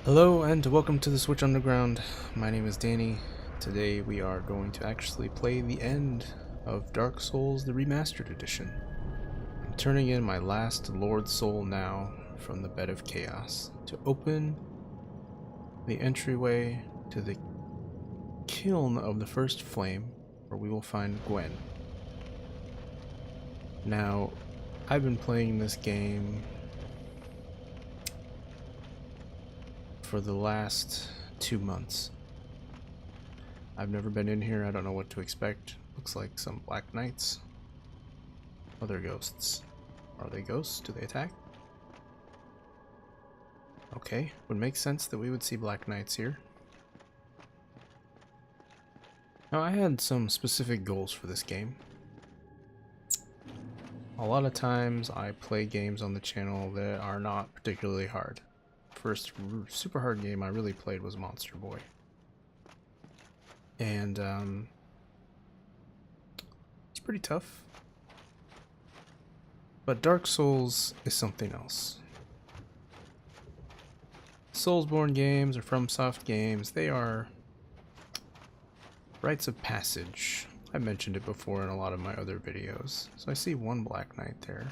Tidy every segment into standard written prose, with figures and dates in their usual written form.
Hello and welcome to the Switch Underground. My name is Danny. Today we are going to actually play the end of Dark Souls the Remastered Edition. I'm turning in my last Lord Soul now from the Bed of Chaos to open the entryway to the Kiln of the First Flame, where we will find Gwen. Now, I've been playing this game for the last 2 months. I've never been in here, I don't know what to expect. Looks like some Black Knights. Other ghosts. Are they ghosts? Do they attack? Okay, would make sense that we would see Black Knights here. Now, I had some specific goals for this game. A lot of times I play games on the channel that are not particularly hard. First super hard game I really played was Monster Boy. And it's pretty tough. But Dark Souls is something else. Soulsborne games or FromSoft games, they are rites of passage. I mentioned it before in a lot of my other videos. So I see one Black Knight there.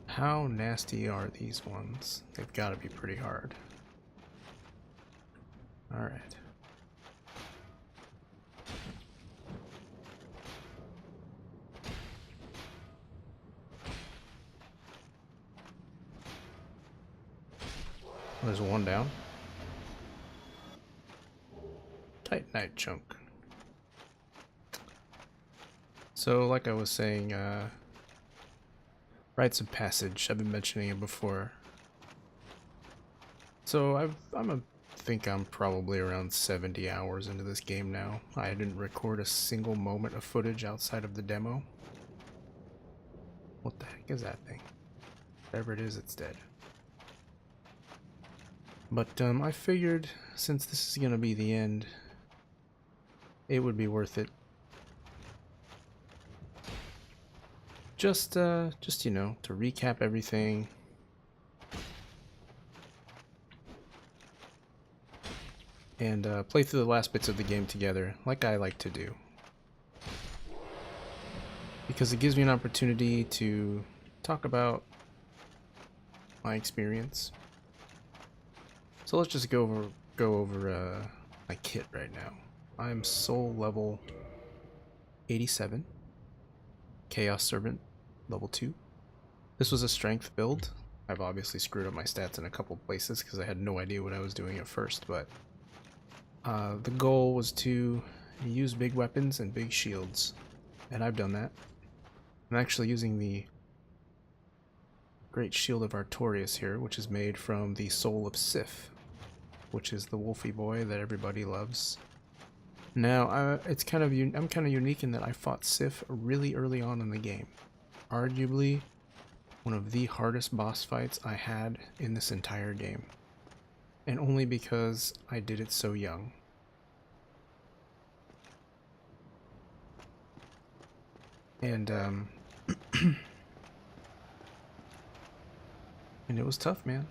How nasty are these ones? They've got to be pretty hard. Alright. There's one down. Titanite chunk. So, like I was saying, rites of passage. I've been mentioning it before. So I think I'm probably around 70 hours into this game now. I didn't record a single moment of footage outside of the demo. What the heck is that thing? Whatever it is, it's dead. But I figured since this is gonna be the end, it would be worth it. Just you know, to recap everything. And play through the last bits of the game together, like I like to do. Because it gives me an opportunity to talk about my experience. So let's just go over my kit right now. I'm soul level 87. Chaos Servant level 2. This was a strength build. I've obviously screwed up my stats in a couple places because I had no idea what I was doing at first, but the goal was to use big weapons and big shields, and I've done that. I'm actually using the Great Shield of Artorias here, which is made from the Soul of Sif, which is the wolfy boy that everybody loves. Now, I'm kind of unique in that I fought Sif really early on in the game. Arguably, one of the hardest boss fights I had in this entire game. And only because I did it so young. And, and it was tough, man.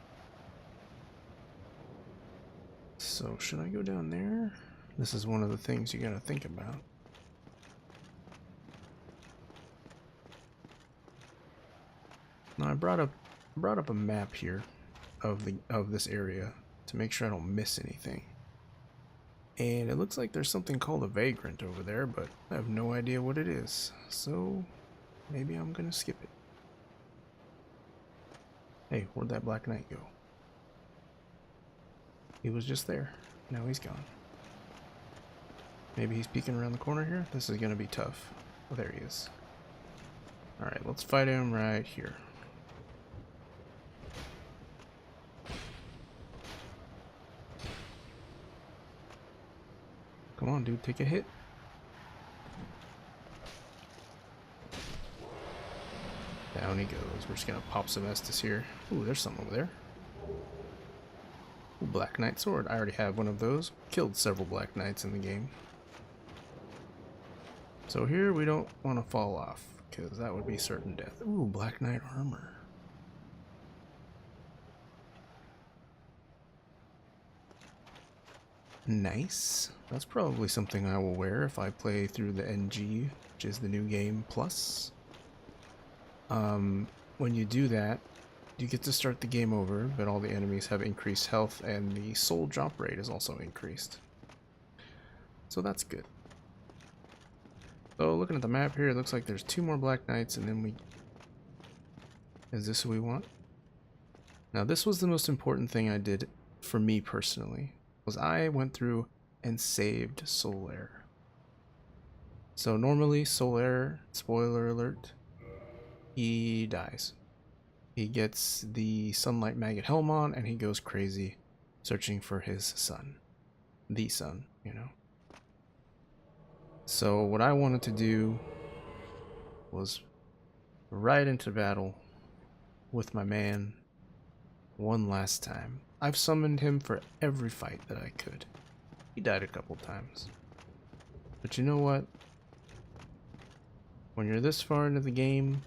So, should I go down there? This is one of the things you gotta think about. Now I brought up a map here of this area to make sure I don't miss anything. And it looks like there's something called a vagrant over there, but I have no idea what it is. So maybe I'm gonna skip it. Hey, where'd that Black Knight go? He was just there. Now he's gone. Maybe he's peeking around the corner here? This is gonna be tough. Oh, there he is. Alright, let's fight him right here. Come on, dude, take a hit. Down he goes. We're just gonna pop some Estus here. Ooh, there's something over there. Ooh, Black Knight sword. I already have one of those. Killed several Black Knights in the game. So here we don't want to fall off, because that would be certain death. Ooh, Black Knight armor. Nice. That's probably something I will wear if I play through the NG, which is the new game plus. When you do that, you get to start the game over, but all the enemies have increased health and the soul drop rate is also increased. So that's good. So looking at the map here, it looks like there's 2 more Black Knights and then we... Is this what we want? Now this was the most important thing I did for me personally, was I went through and saved Solaire. So normally Solaire, spoiler alert, he dies. He gets the Sunlight Maggot helm on and he goes crazy searching for his son. The son, you know. So what I wanted to do was ride into battle with my man one last time. I've summoned him for every fight that I could. He died a couple times. But you know what? When you're this far into the game,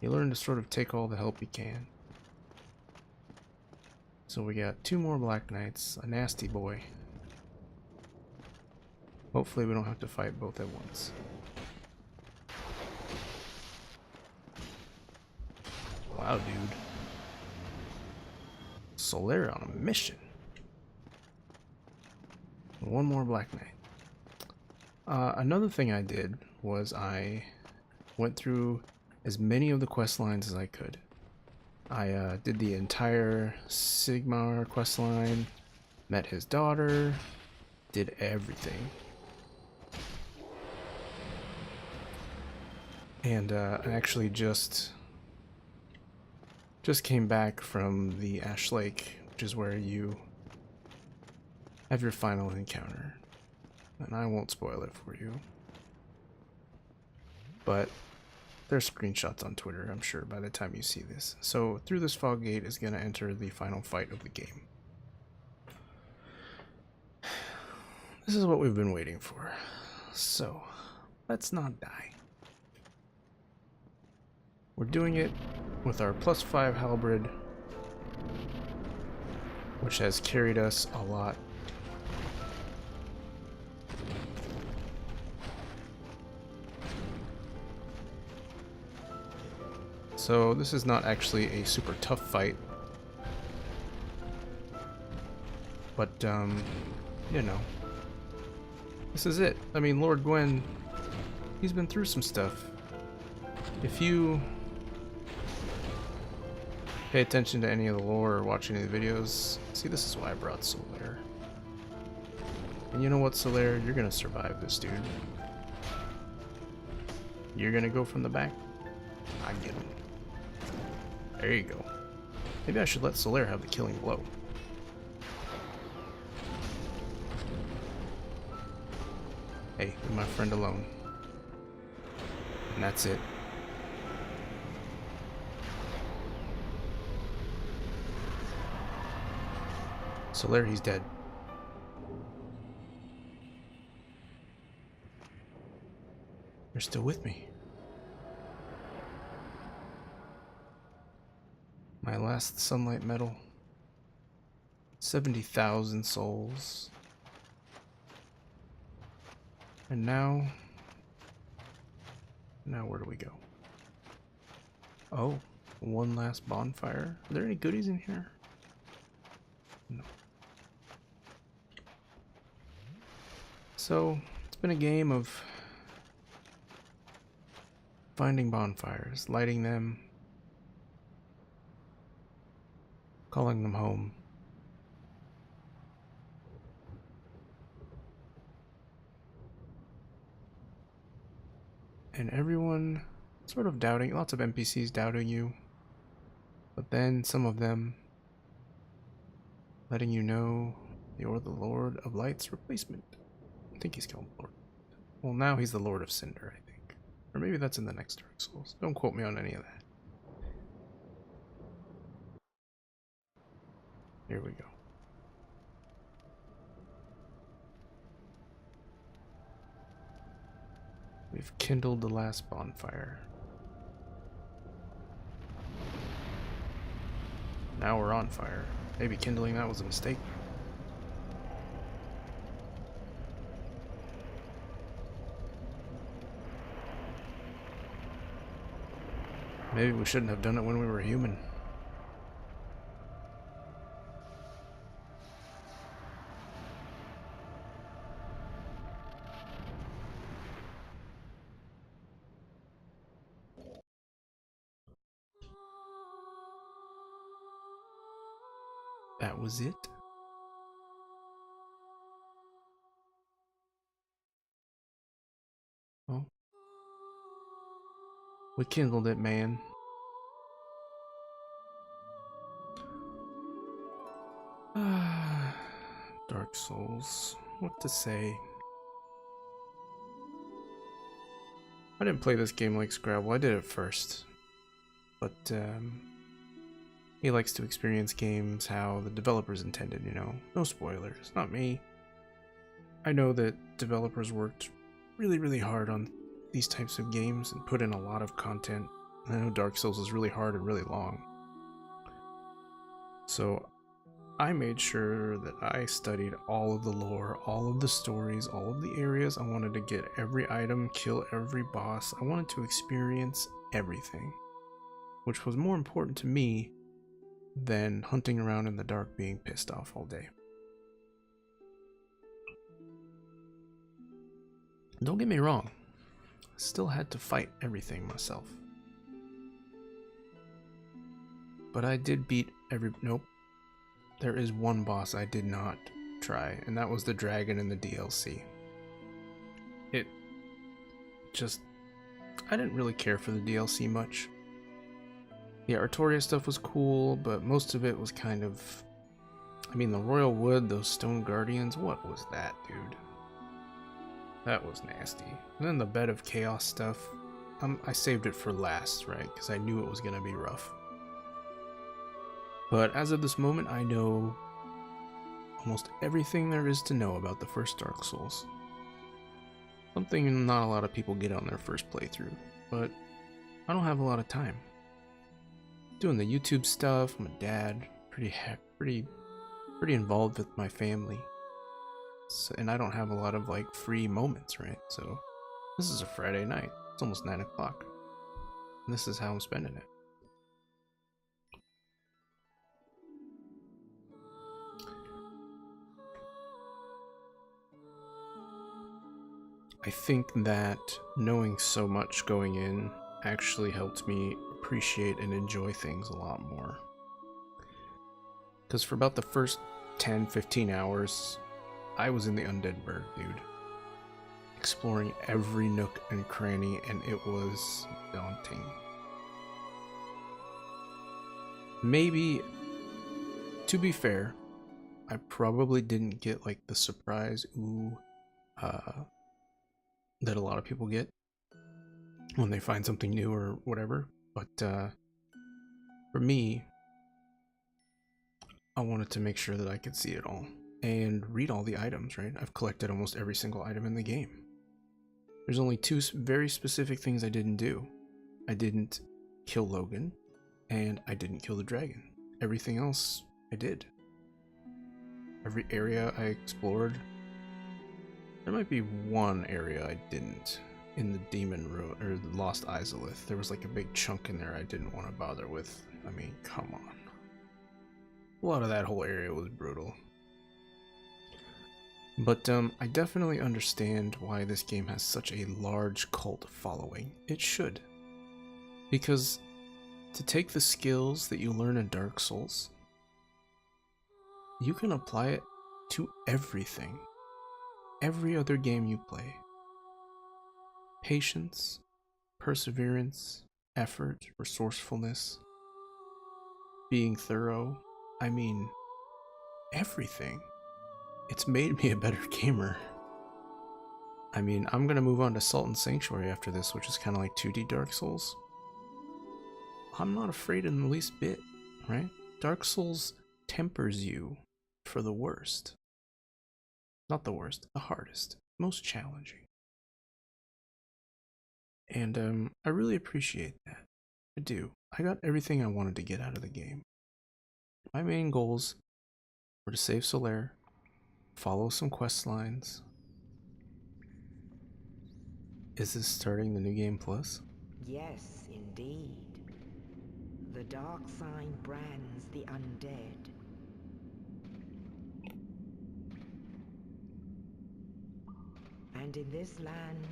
you learn to sort of take all the help you can. So we got 2 more Black Knights, a nasty boy. Hopefully we don't have to fight both at once. Wow, dude. Solaire on a mission. 1 more Black Knight. Another thing I did was I went through as many of the quest lines as I could. I did the entire Sigmar quest line, met his daughter, did everything. And I actually just came back from the Ash Lake, which is where you have your final encounter. And I won't spoil it for you. But there's screenshots on Twitter, I'm sure, by the time you see this. So through this fog gate is going to enter the final fight of the game. This is what we've been waiting for. So, let's not die. We're doing it with our +5 halberd, which has carried us a lot. So this is not actually a super tough fight, but you know, this is it. I mean, Lord Gwen, he's been through some stuff. If you pay attention to any of the lore or watch any of the videos, see, this is why I brought Solaire. And you know what, Solaire? You're gonna survive this, dude. You're gonna go from the back? I get it. There you go. Maybe I should let Solaire have the killing blow. Hey, leave my friend alone. And that's it. Solaire, he's dead. You're still with me. My last sunlight medal. 70,000 souls. And now where do we go? Oh, one last bonfire. Are there any goodies in here? No. So, it's been a game of finding bonfires, lighting them, calling them home. And everyone sort of doubting, lots of NPCs doubting you, but then some of them letting you know you're the Lord of Light's replacement. I think he's called Lord. Well, now he's the Lord of Cinder, I think. Or maybe that's in the next Dark Souls. Don't quote me on any of that. Here we go. We've kindled the last bonfire. Now we're on fire. Maybe kindling that was a mistake. Maybe we shouldn't have done it when we were human. That was it? Oh. We kindled it, man. Dark Souls. What to say? I didn't play this game like Scrabble. I did it first. But, he likes to experience games how the developers intended, you know? No spoilers. Not me. I know that developers worked really, really hard on these types of games and put in a lot of content. I know Dark Souls is really hard and really long. So I made sure that I studied all of the lore, all of the stories, all of the areas. I wanted to get every item, kill every boss. I wanted to experience everything, which was more important to me than hunting around in the dark being pissed off all day. Don't get me wrong, I still had to fight everything myself. But I did beat nope. There is one boss I did not try, and that was the dragon in the DLC. It just... I didn't really care for the DLC much. The Artoria stuff was cool, but most of it was kind of... I mean, the Royal Wood, those Stone Guardians, what was that, dude? That was nasty. And then the Bed of Chaos stuff, I saved it for last, right? Because I knew it was going to be rough. But as of this moment, I know almost everything there is to know about the first Dark Souls. Something not a lot of people get on their first playthrough, but I don't have a lot of time. Doing the YouTube stuff, I'm a dad, pretty involved with my family. So, and I don't have a lot of like free moments, right? So this is a Friday night. It's almost 9 o'clock. And this is how I'm spending it. I think that knowing so much going in actually helped me appreciate and enjoy things a lot more. Because for about the first 10-15 hours, I was in the Undead Burg, dude. Exploring every nook and cranny, and it was daunting. Maybe, to be fair, I probably didn't get like the surprise ooh that a lot of people get when they find something new or whatever, but for me, I wanted to make sure that I could see it all and read all the items, right? I've collected almost every single item in the game. There's only two very specific things I didn't do. I didn't kill Logan, and I didn't kill the dragon. Everything else I did. Every area I explored. There might be one area I didn't. In the Demon Room, or the Lost Izalith. There was like a big chunk in there I didn't want to bother with. I mean, come on. A lot of that whole area was brutal. But I definitely understand why this game has such a large cult following. It should. Because to take the skills that you learn in Dark Souls, you can apply it to everything. Every other game you play. Patience, perseverance, effort, resourcefulness, being thorough. I mean, everything. It's made me a better gamer. I mean, I'm gonna move on to Salt and Sanctuary after this, which is kind of like 2D Dark Souls. I'm not afraid in the least bit, right? Dark Souls tempers you for the worst. Not the worst, the hardest, most challenging. And I really appreciate that. I do. I got everything I wanted to get out of the game. My main goals were to save Solaire, follow some quest lines. Is this starting the New Game Plus? Yes, indeed. The dark sign brands the undead. And in this land,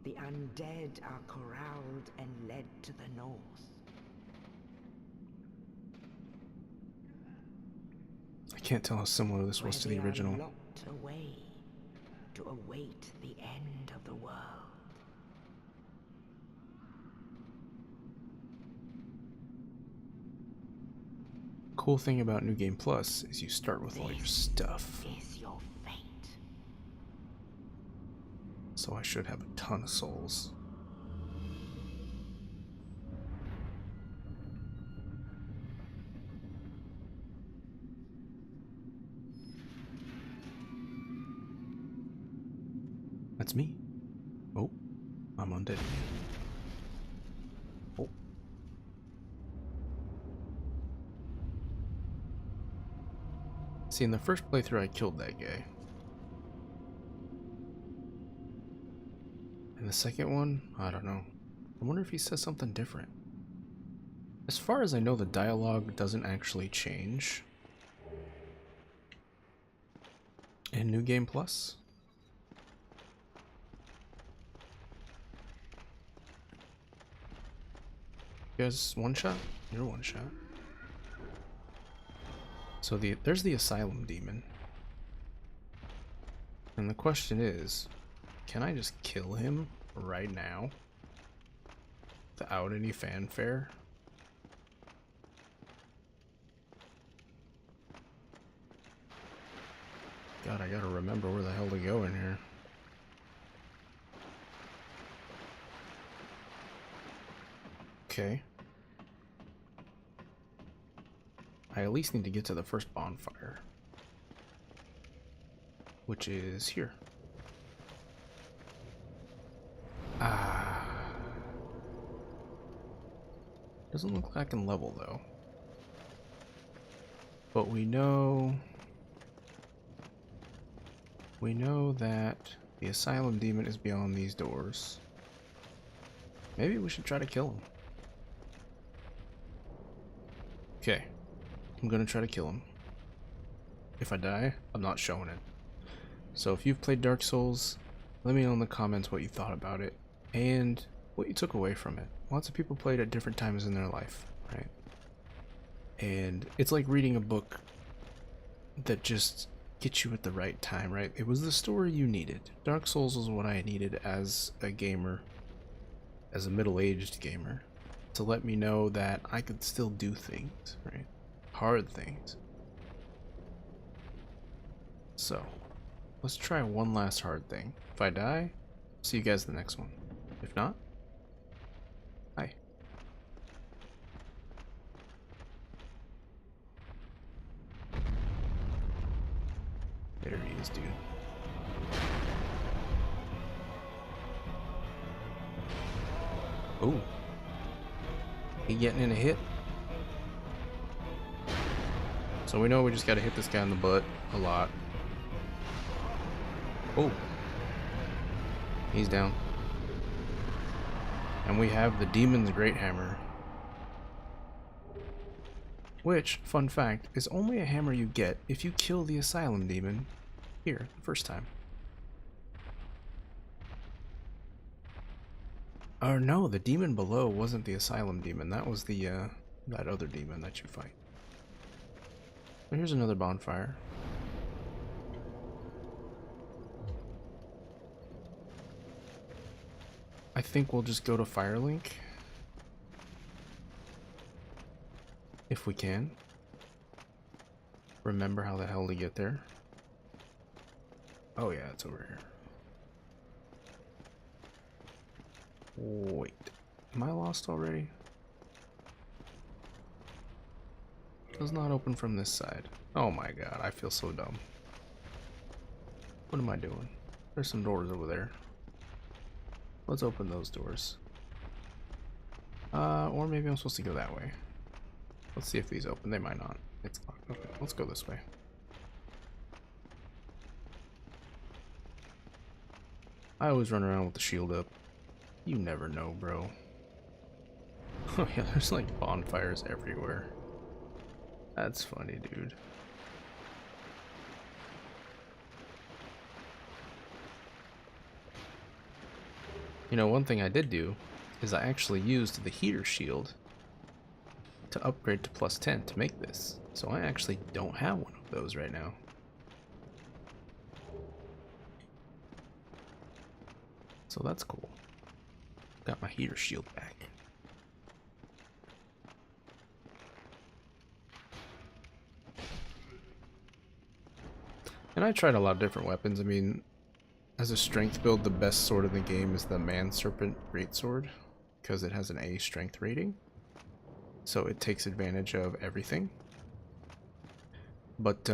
the undead are corralled and led to the north. I can't tell how similar this was to the original. Where they are locked away to await the end of the world. Cool thing about New Game Plus is you start with all your stuff. This is your fate. So I should have a ton of souls. That's me. Oh, I'm undead. Oh. See, in the first playthrough, I killed that guy. In the second one, I don't know. I wonder if he says something different. As far as I know, the dialogue doesn't actually change in New Game Plus. You guys one shot? You're one shot. So there's the Asylum Demon. And the question is, can I just kill him right now without any fanfare? God, I gotta remember where the hell to go in here. Okay. I at least need to get to the first bonfire, which is here. Ah. Doesn't look like I can level though. But we know that the Asylum Demon is beyond these doors. Maybe we should try to kill him. Okay. I'm gonna try to kill him. If I die, I'm not showing it. So if you've played Dark Souls, let me know in the comments what you thought about it and what you took away from it. Lots of people played at different times in their life, right? And it's like reading a book that just gets you at the right time, right? It was the story you needed. Dark Souls was what I needed as a gamer, as a middle-aged gamer, to let me know that I could still do things, right? Hard things. So, let's try one last hard thing. If I die, see you guys in the next one. If not, hi. There he is, dude. Ooh. He getting in a hit? So we know we just gotta hit this guy in the butt a lot. Oh. He's down. And we have the Demon's Great Hammer. Which, fun fact, is only a hammer you get if you kill the Asylum Demon here the first time. Or no, the demon below wasn't the Asylum Demon. That was the that other demon that you fight. Here's another bonfire. I think we'll just go to Firelink. If we can. Remember how the hell to get there. Oh yeah, it's over here. Wait. Am I lost already? Does not open from this side. Oh my god, I feel so dumb. What am I doing? There's some doors over there. Let's open those doors. Or maybe I'm supposed to go that way. Let's see if these open. They might not. It's locked. Okay, let's go this way. I always run around with the shield up. You never know, bro. Oh yeah, there's like bonfires everywhere. That's funny, dude. You know, one thing I did do is I actually used the heater shield to upgrade to +10 to make this. So I actually don't have one of those right now. So that's cool. Got my heater shield back. And I tried a lot of different weapons. I mean, as a strength build, the best sword in the game is the Man Serpent Greatsword, because it has an A strength rating. So it takes advantage of everything. But,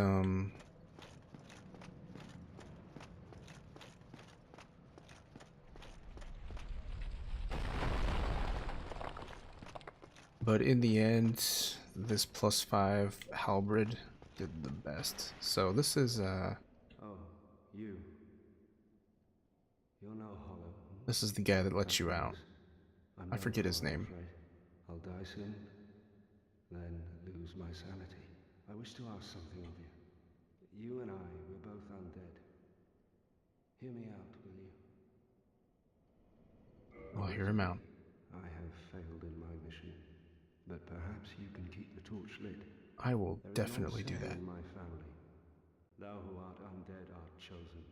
in the end, this +5 halberd did the best. So this is, Oh, you. You're no hollow. this is the guy that lets you out. I'm I no forget his hollow, I'm name. afraid. I'll die soon, then lose my sanity. I wish to ask something of you. You and I, we're both undead. Hear me out, will you? I'll hear him out. I have failed in my mission, but perhaps you can keep the torch lit. I will There is definitely an do old saying that. in my family. Thou who art undead art chosen.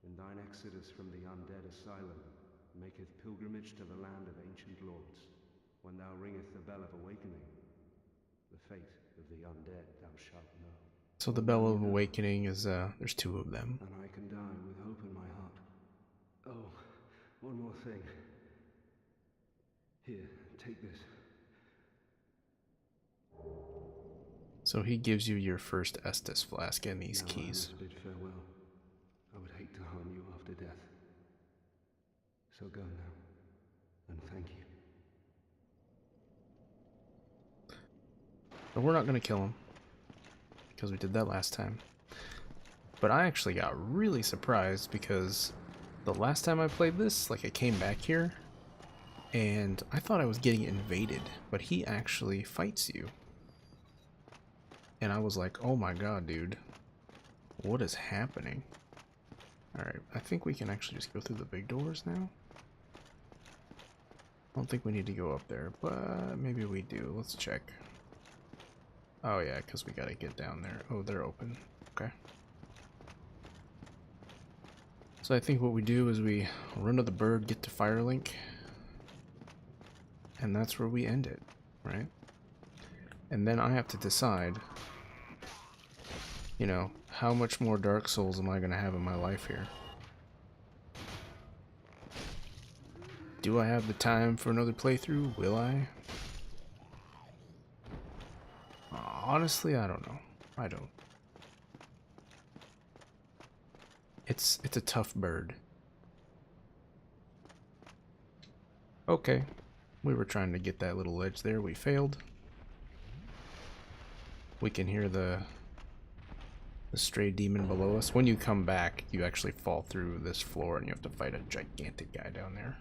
In thine exodus from the undead asylum, maketh pilgrimage to the land of ancient lords. When thou ringeth the bell of awakening, the fate of the undead thou shalt know. So the Bell of Awakening is, there's 2 of them. And I can die with hope in my heart. Oh, one more thing. Here, take this. So he gives you your first Estus flask and these Now keys. I must bid farewell. I would hate to harm you after death. So go now, and thank you. But we're not going to kill him, because we did that last time. But I actually got really surprised, because the last time I played this, like I came back here, and I thought I was getting invaded, but he actually fights you. And I was like, oh my god, dude. What is happening? Alright, I think we can actually just go through the big doors now. I don't think we need to go up there, but maybe we do. Let's check. Oh yeah, because we gotta get down there. Oh, they're open. Okay. So I think what we do is we run to the bird, get to Firelink, and that's where we end it, right? And then I have to decide, you know, how much more Dark Souls am I going to have in my life here? Do I have the time for another playthrough? Will I? Honestly, I don't know. I don't. It's a tough bird. Okay. We were trying to get that little ledge there. We failed. We can hear the stray demon below us. When you come back, you actually fall through this floor and you have to fight a gigantic guy down there.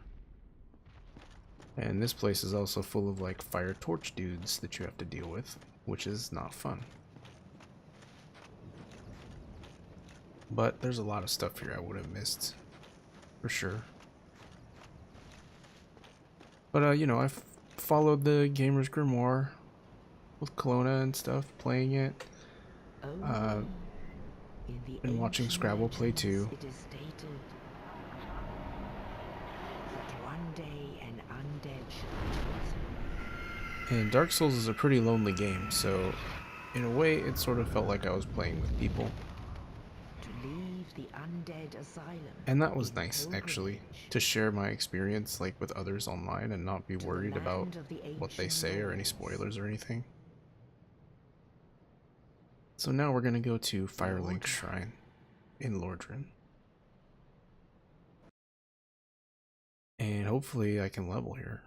And this place is also full of like fire torch dudes that you have to deal with, which is not fun. But there's a lot of stuff here I would have missed, for sure. But you know, I've followed the Gamer's Grimoire with Kelowna and stuff, playing it. Been watching Scrabble play too. It is stated that one day an undead shall be chosen. And Dark Souls is a pretty lonely game, so in a way it sort of felt like I was playing with people. To leave the undead asylum. And that was nice, actually, to share my experience like with others online and not be worried about what they say or any spoilers or anything. So now we're gonna go to Firelink Shrine in Lordran. And hopefully I can level here.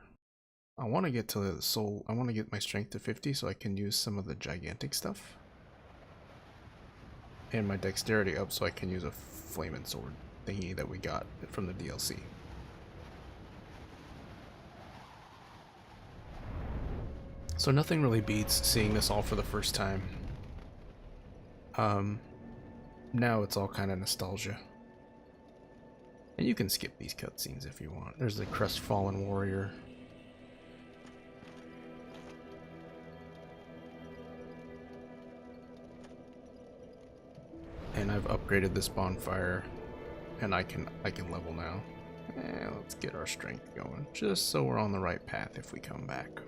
I want to get to the soul. I want to get my strength to 50 so I can use some of the gigantic stuff. And my dexterity up so I can use a flaming sword thingy that we got from the DLC. So nothing really beats seeing this all for the first time. Now it's all kind of nostalgia. And you can skip these cutscenes if you want. There's the crestfallen warrior. And I've upgraded this bonfire, and I can level now. Let's get our strength going, just so we're on the right path if we come back.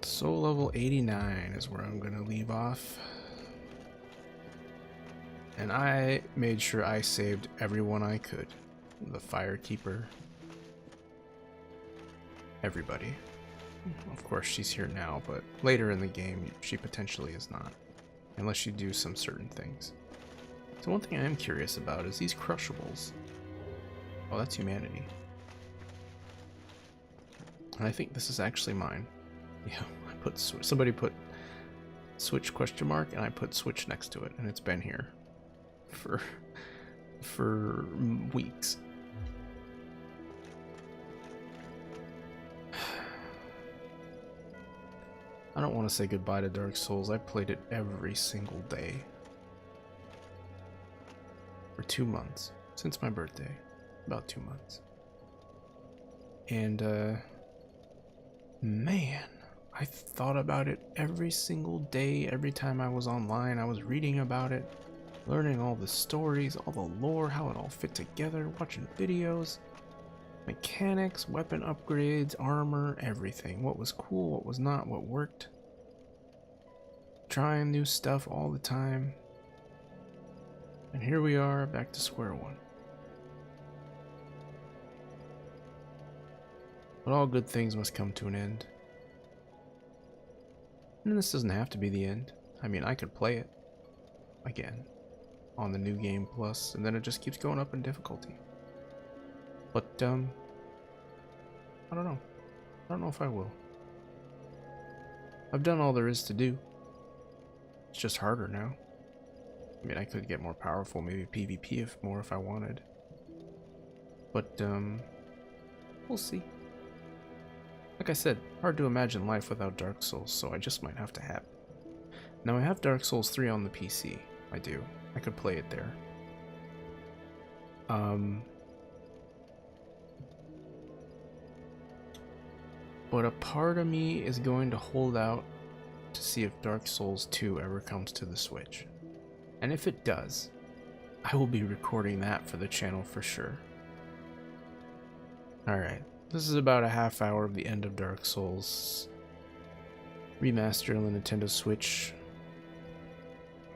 Soul level 89 is where I'm gonna leave off. And I made sure I saved everyone I could. The Firekeeper. Everybody. Of course, she's here now, but later in the game, she potentially is not. Unless you do some certain things. So one thing I am curious about is these crushables. Oh, that's humanity. And I think this is actually mine. Yeah, somebody put switch question mark, and I put switch next to it, and it's been here for weeks. I don't want to say goodbye to Dark Souls. I played it every single day for 2 months since my birthday, about 2 months. And man, I thought about it every single day. Every time I was online, I was reading about it, learning all the stories, all the lore, how it all fit together, watching videos, mechanics, weapon upgrades, armor, everything. What was cool, what was not, what worked. Trying new stuff all the time. And here we are, back to square one. But all good things must come to an end. And this doesn't have to be the end. I mean, I could play it again on the New Game Plus, and then it just keeps going up in difficulty. But, I don't know. I don't know if I will. I've done all there is to do. It's just harder now. I mean, I could get more powerful, maybe PvP if I wanted. But, we'll see. Like I said, hard to imagine life without Dark Souls, so I just might have to have it. Now, I have Dark Souls 3 on the PC. I do. I could play it there. But a part of me is going to hold out to see if Dark Souls 2 ever comes to the Switch. And if it does, I will be recording that for the channel for sure. Alright, this is about a half hour of the end of Dark Souls Remastered on the Nintendo Switch.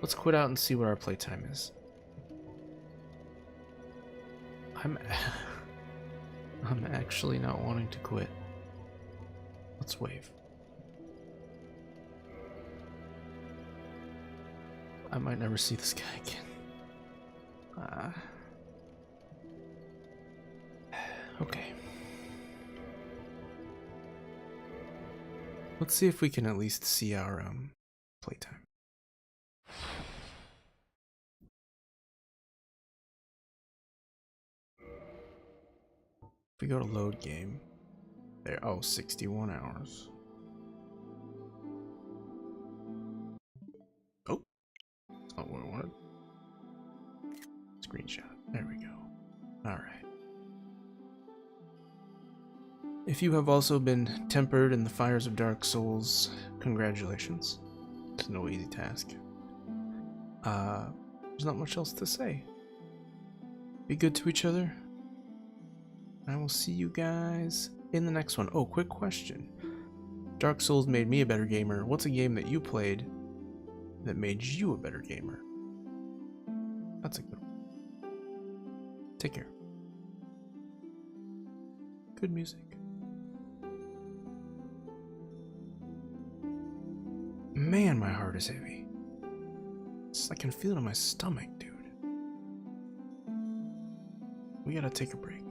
Let's quit out and see what our playtime is. I'm actually not wanting to quit. Let's wave. I might never see this guy again. Okay. Let's see if we can at least see our playtime. If we go to load game, there, oh, 61 hours. Oh, that's not what I wanted. Screenshot, there we go. Alright. If you have also been tempered in the fires of Dark Souls, congratulations. It's no easy task. There's not much else to say. Be good to each other. I will see you guys in the next one. Oh, quick question. Dark Souls made me a better gamer. What's a game that you played that made you a better gamer? That's a good one. Take care. Good music. Man, my heart is heavy. I can feel it in my stomach, dude. We gotta take a break.